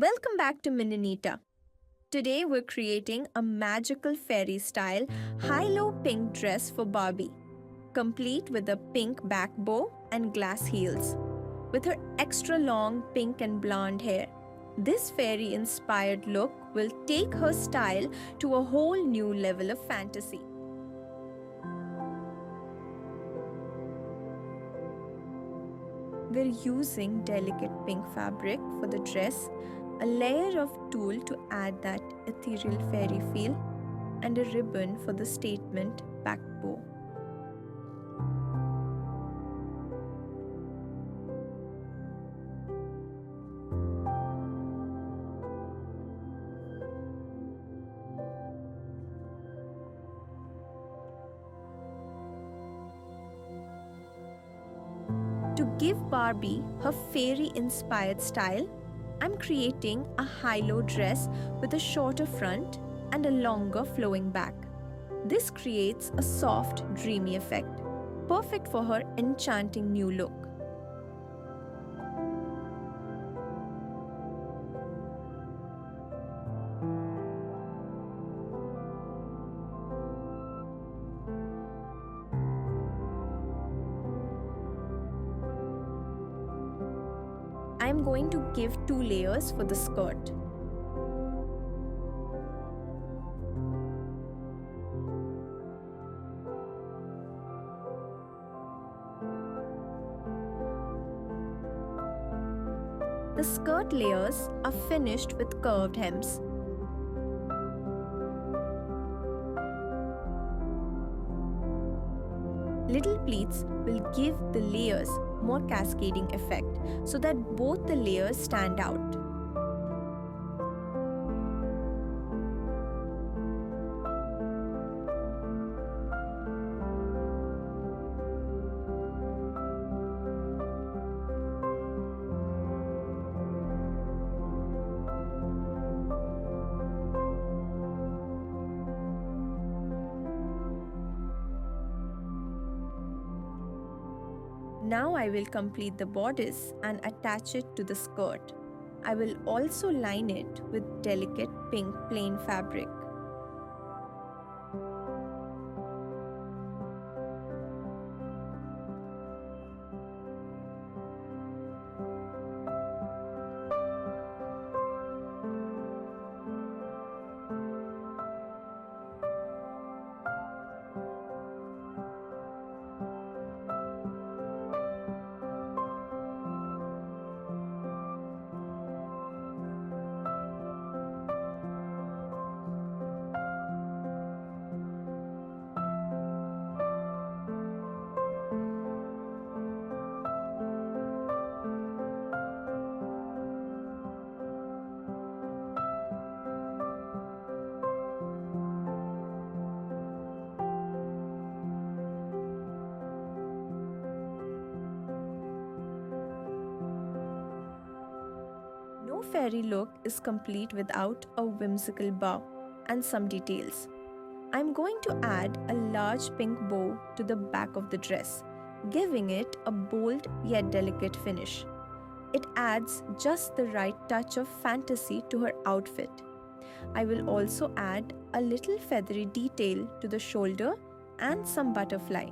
Welcome back to Mininita. Today we're creating a magical fairy style high-low pink dress for Barbie, complete with a pink back bow and glass heels. With her extra long pink and blonde hair, this fairy inspired look will take her style to a whole new level of fantasy. We're using delicate pink fabric for the dress, a layer of tulle to add that ethereal fairy feel, and a ribbon for the statement back bow. To give Barbie her fairy-inspired style, I'm creating a high-low dress with a shorter front and a longer flowing back. This creates a soft, dreamy effect, perfect for her enchanting new look. I'm going to give 2 layers for the skirt. The skirt layers are finished with curved hems. Little pleats will give the layers more cascading effect so that both the layers stand out. Now I will complete the bodice and attach it to the skirt. I will also line it with delicate pink plain fabric. No fairy look is complete without a whimsical bow and some details. I'm going to add a large pink bow to the back of the dress, giving it a bold yet delicate finish. It adds just the right touch of fantasy to her outfit. I will also add a little feathery detail to the shoulder and some butterfly.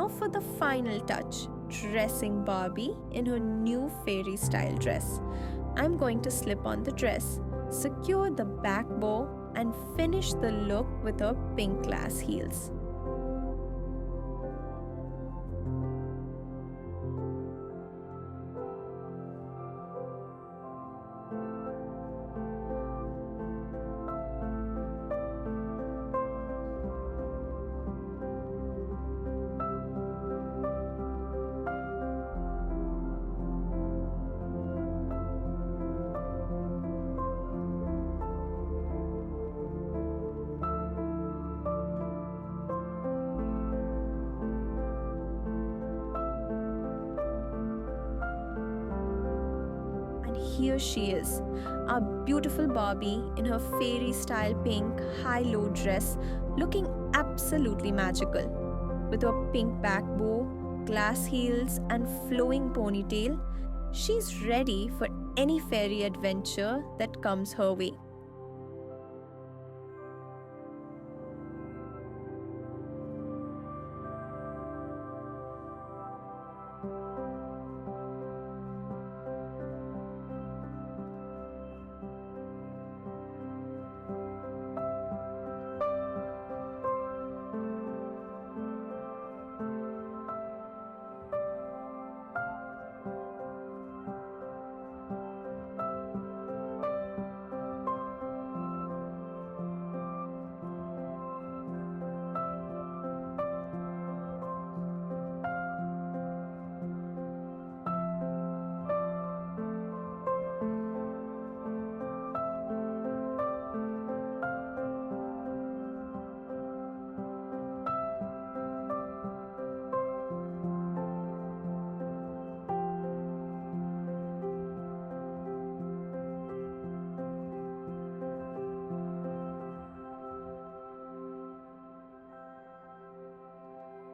now for the final touch, dressing Barbie in her new fairy style dress. I'm going to slip on the dress, secure the back bow, and finish the look with her pink glass heels. Here she is, our beautiful Barbie in her fairy style pink high-low dress, looking absolutely magical. With her pink back bow, glass heels, and flowing ponytail, she's ready for any fairy adventure that comes her way.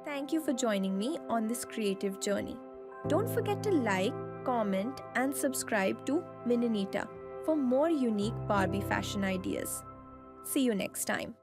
Thank you for joining me on this creative journey. Don't forget to like, comment, and subscribe to Mininita for more unique Barbie fashion ideas. See you next time.